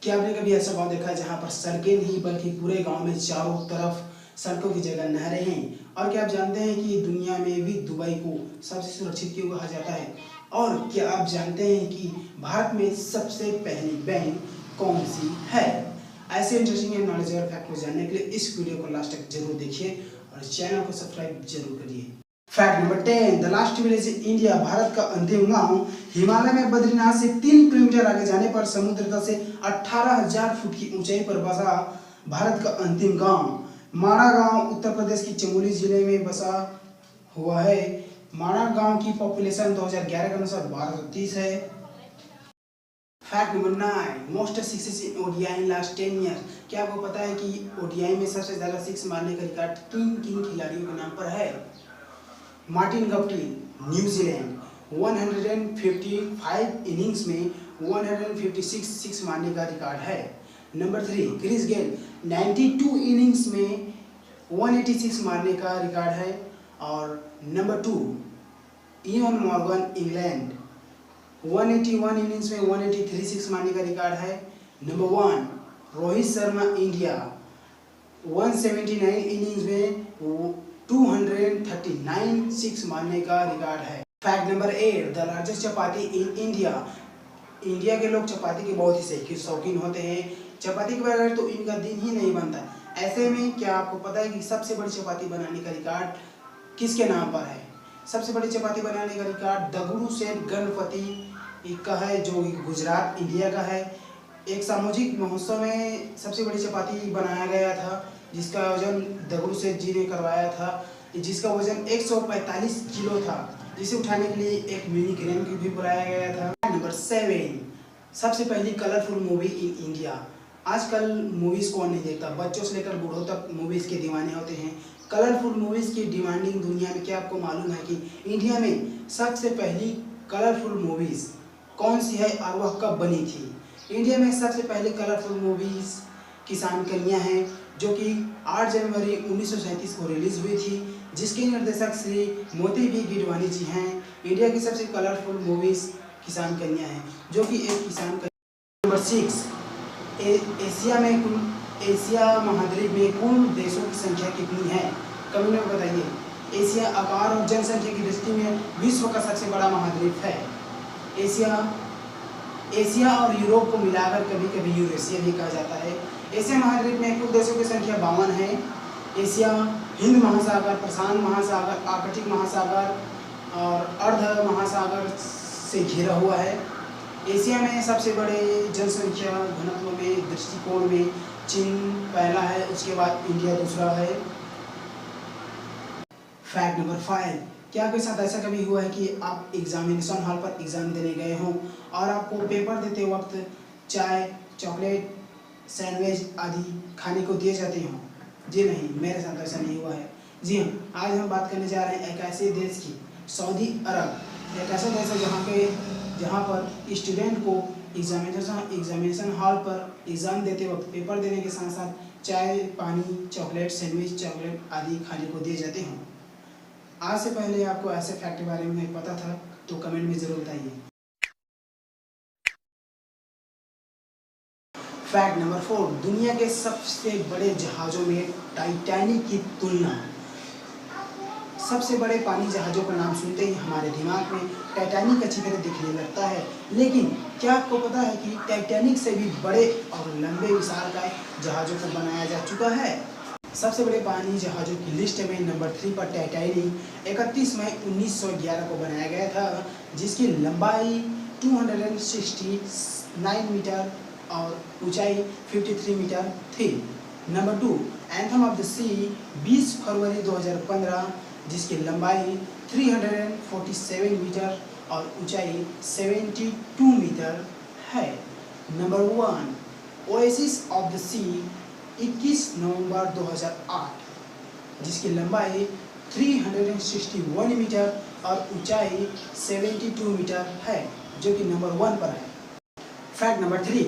क्या आपने कभी ऐसा गांव देखा है जहां पर सड़कें नहीं बल्कि पूरे गांव में चारों तरफ सड़कों की जगह नहरें हैं? और क्या आप जानते हैं कि दुनिया में भी दुबई को सबसे सुरक्षित क्यों कहा जाता है? और क्या आप जानते हैं कि भारत में सबसे पहली बैंक कौन सी है? ऐसे इंटरेस्टिंग एंड नॉलेजेबल फैक्ट को जानने के लिए इस वीडियो को लास्ट तक जरूर देखिए और चैनल को सब्सक्राइब जरूर करिए। Fact number 10, the last village in India. Bharat का अंतिम गांव हिमालय में बद्रीनाथ से 3 किलोमीटर आगे जाने पर समुद्र तल से 18,000 फुट की ऊंचाई पर बसा भारत का अंतिम गांव माणा गांव उत्तर प्रदेश की चमोली जिले में बसा हुआ है। माणा गांव की पॉपुलेशन 2011 के अनुसार 1230 है। Fact number 9, most sixes in ODI in last 10 years. क्या आपको पता है कि ओडीआई में सबसे ज्यादा सिक्स मारने का रिकॉर्ड किन किन खिलाड़ियों के नाम पर है? मार्टिन गप्टिल न्यूजीलैंड 155 इनिंग्स में 156 सिक्स मारने का रिकॉर्ड है। नंबर 3, क्रिस गेल 92 इनिंग्स में 186 मारने का रिकॉर्ड है। और number 2, Ian Morgan England 181 innings में 183 सिक्स मारने का रिकॉर्ड है। Number 1, Rohit Sharma India 179 innings में 239 सिक्स मारने का रिकॉर्ड है। Fact number 8, the largest chapati in India. India के लोग चपाती के बहुत ही शौकीन होते हैं। चपाती के बगैर तो इनका दिन ही नहीं बनता। ऐसे में क्या आपको पता है कि सबसे बड़ी चपाती बनाने का रिकॉर्ड किसके नाम पर है? सबसे बड़ी चपाती बनाने का रिकॉर्ड दगड़ू सेठ गणपति का है, जो गुजरात इंडिया का है। एक सामूहिक महोत्सव में सबसे बड़ी चपाती बनाया गया था, जिसका वजन दगड़ू सेठ जी ने करवाया था, जिसका वजन 145 किलो था, जिसे उठाने के लिए एक मिनी क्रेन भी बुलाया गया था। नंबर 7, सबसे पहली कलरफुल मूवी इन इंडिया। आजकल मूवीज कौन नहीं देखता, बच्चों से लेकर बूढ़ों तक मूवीज के दीवाने होते हैं। कलरफुल मूवीज की डिमांडिंग दुनिया में। क्या आपको मालूम है कि इंडिया में सबसे पहली कलरफुल मूवीज कौन सी है और वह कब बनी थी? इंडिया में सबसे पहली कलरफुल मूवीज किसान कन्या है, जो कि 8 जनवरी 1937 को रिलीज हुई थी, जिसके निर्देशक श्री मोती बी गिडवानी जी हैं। इंडिया की सबसे कलरफुल मूवीज किसान कन्या है, जो कि एक किसान कन्या। नंबर 6, एशिया महाद्वीप में कुल देशों की संख्या कितनी है? कमेंट में बताइए। एशिया आकार और जनसंख्या की दृष्टि में विश्व का सबसे बड़ा महाद्वीप है। एशिया और यूरोप को मिलाकर कभी कभी यूरेशिया भी कहा जाता है। एशिया महाद्वीप में कुल देशों की संख्या 52 है। एशिया हिंद महासागर, प्रशांत महासागर, आर्कटिक महासागर और अर्ध महासागर से घिरा हुआ है। एशिया में सबसे बड़े जनसंख्या घनत्व में दृष्टिकोण में चीन पहला है, उसके बाद इंडिया दूसरा है। फैक्ट नंबर 5, क्या आपके साथ ऐसा कभी हुआ है कि आप एग्जामिनेशन हॉल पर एग्जाम देने गए हों और आपको पेपर देते वक्त चाय, चॉकलेट, सैंडविच आदि खाने को दिए जाते हों? जी नहीं, मेरे साथ ऐसा नहीं हुआ है। जी हाँ, आज हम बात करने जा रहे हैं एक ऐसे देश की, सऊदी अरब। एक ऐसा देश है जहाँ पर स्टूडेंट को एग्जामिनेशन हॉल पर एग्ज़ाम देते वक्त पेपर देने के साथ साथ चाय, पानी, चॉकलेट, सैंडविच, चॉकलेट आदि खाने को दिए जाते हों। आज से पहले आपको ऐसे फैक्ट के बारे में पता था तो कमेंट में ज़रूर बताइए। फैक्ट नंबर 4, दुनिया के सबसे बड़े जहाज़ों में टाइटैनिक की तुलना। सबसे बड़े पानी जहाज़ों का नाम सुनते ही हमारे दिमाग में टाइटैनिक अच्छी तरह दिखने लगता है, लेकिन क्या आपको पता है कि टाइटैनिक से भी बड़े और लंबे विशालकाय जहाज़ों को बनाया जा चुका है? सबसे बड़े पानी जहाज़ों की लिस्ट में नंबर 3 पर टाइटैनिक 31 मई 1911 को बनाया गया था, जिसकी लंबाई 269 मीटर और ऊंचाई 53 मीटर थी। नंबर 2, एंथम ऑफ द सी 20 फरवरी 2015, जिसकी लंबाई 347 मीटर और ऊंचाई 72 मीटर है। नंबर 1, ओएसिस ऑफ द सी 21 नवंबर 2008, जिसकी लंबाई 361 मीटर और ऊंचाई 72 मीटर है, जो कि नंबर 1 पर है। फैक्ट नंबर 3,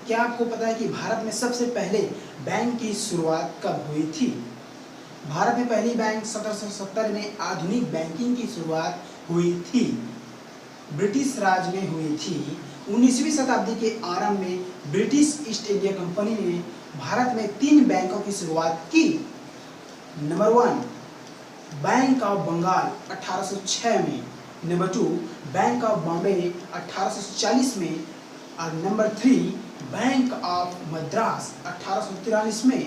क्या आपको पता है कि भारत में सबसे पहले बैंक की शुरुआत कब हुई थी? भारत में पहली बैंक 1770 में आधुनिक बैंकिंग की शुरुआत हुई थी, ब्रिटिश राज में हुई थी। 19वीं शताब्दी के आरंभ में ब्रिटिश ईस्ट इंडिया कंपनी ने भारत में 3 बैंकों की शुरुआत की। नंबर 1 बैंक ऑफ बंगाल 1806 में, नंबर 2 बैंक ऑफ बॉम्बे 1840 में और नंबर 3 बैंक ऑफ मद्रास 1843 में।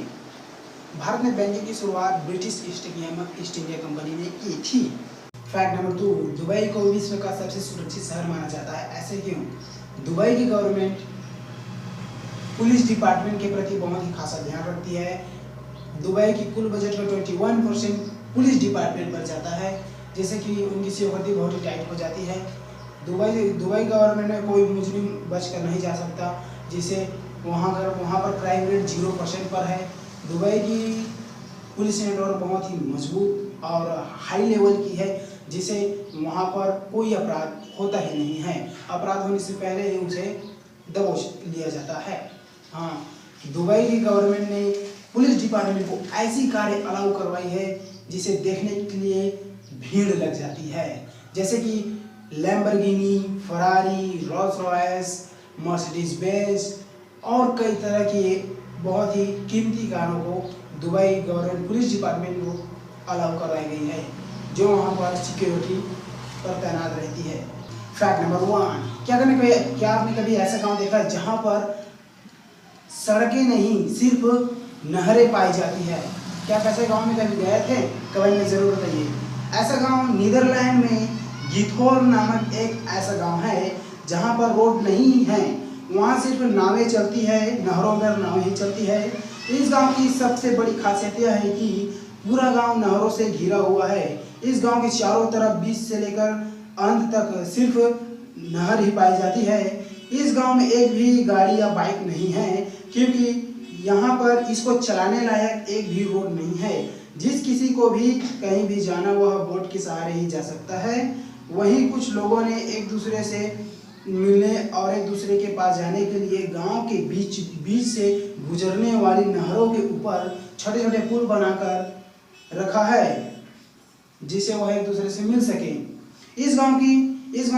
भारत में बैंकिंग की शुरुआत ब्रिटिश ईस्ट इंडिया कंपनी ने की थी। फैक्ट नंबर 2, दुबई को विश्व का सबसे सुरक्षित शहर माना जाता है, ऐसे क्यों? दुबई की गवर्नमेंट पुलिस डिपार्टमेंट के प्रति बहुत ही खासा ध्यान रखती है। दुबई की कुल बजट का 21% पुलिस डिपार्टमेंट पर जाता है, जैसे कि उनकी सिक्योरिटी बहुत ही टाइट हो जाती है। दुबई गवर्नमेंट में कोई मुस्लिम बच कर नहीं जा सकता, जिसे वहाँ पर क्राइम रेट 0% पर है। दुबई की पुलिस नेटवर्क बहुत ही मजबूत और हाई लेवल की है, जिसे वहाँ पर कोई अपराध होता ही नहीं है। अपराध होने से पहले ही उसे दबोच लिया जाता है। हाँ, दुबई की गवर्नमेंट ने पुलिस डिपार्टमेंट को ऐसी कारें अलाउ करवाई है जिसे देखने के लिए भीड़ लग जाती है, जैसे कि Lamborghini, Ferrari, Rolls Royce, Mercedes Benz और कई तरह की बहुत ही कीमती कारों को दुबई गवर्नमेंट पुलिस डिपार्टमेंट को अलाउ करवाई गई है, जो वहाँ पर सिक्योरिटी पर तैनात रहती है। फैक्ट नंबर 1, क्या आपने कभी ऐसा गांव देखा है जहाँ पर सड़कें नहीं सिर्फ नहरें पाई जाती है? क्या आप ऐसे गाँव में कभी गए थे? कमेंट में ज़रूर बताइए। ऐसा गांव नीदरलैंड में गीथोर नामक एक ऐसा गांव है जहाँ पर रोड नहीं है, वहाँ सिर्फ नावें चलती है, नहरों में नावें ही चलती है। इस गांव की सबसे बड़ी खासियत यह है कि पूरा गांव नहरों से घिरा हुआ है। इस गांव के चारों तरफ बीच से लेकर अंत तक सिर्फ नहर ही पाई जाती है। इस गांव में एक भी गाड़ी या बाइक नहीं है, क्योंकि यहाँ पर इसको चलाने लायक एक भी रोड नहीं है। जिस किसी को भी कहीं भी जाना वह बोट के सहारे ही जा सकता है। वहीं कुछ लोगों ने एक दूसरे से मिलने और एक दूसरे के पास जाने के लिए गांव के बीच से गुजरने वाली नहरों के ऊपर छोटे छोटे पुल बनाकर रखा है, जिससे वह एक दूसरे से मिल सके। इस गांव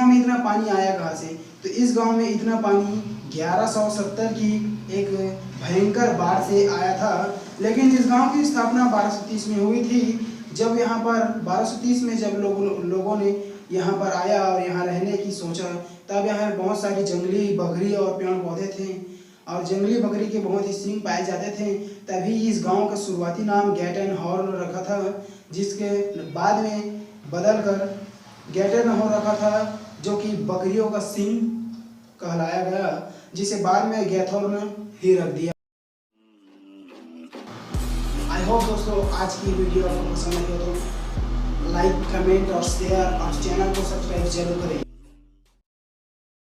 में इतना पानी आया कहाँ से? तो इस गांव में इतना पानी 1170 की एक भयंकर बाढ़ से आया था। लेकिन इस गांव की स्थापना 1230 में हुई थी। जब यहाँ पर 1230 में जब लोगों ने यहाँ पर आया और यहाँ रहने की सोचा, तब यहाँ बहुत सारी जंगली बकरी और पेड़ पौधे थे और जंगली बकरी के बहुत ही सींग पाए जाते थे। तभी इस गांव का शुरुआती नाम गैटन हॉर्न रखा था, जिसके बाद में बदल कर गैटन हॉर्न रखा था, जो कि बकरियों का सींग कहलाया गया, जिसे बाद में गैथोर्न ही रख दिया। आई होप दोस्तों आज की वीडियो आपको पसंद आई हो तो लाइक, कमेंट और शेयर और चैनल को सब्सक्राइब जरूर करें।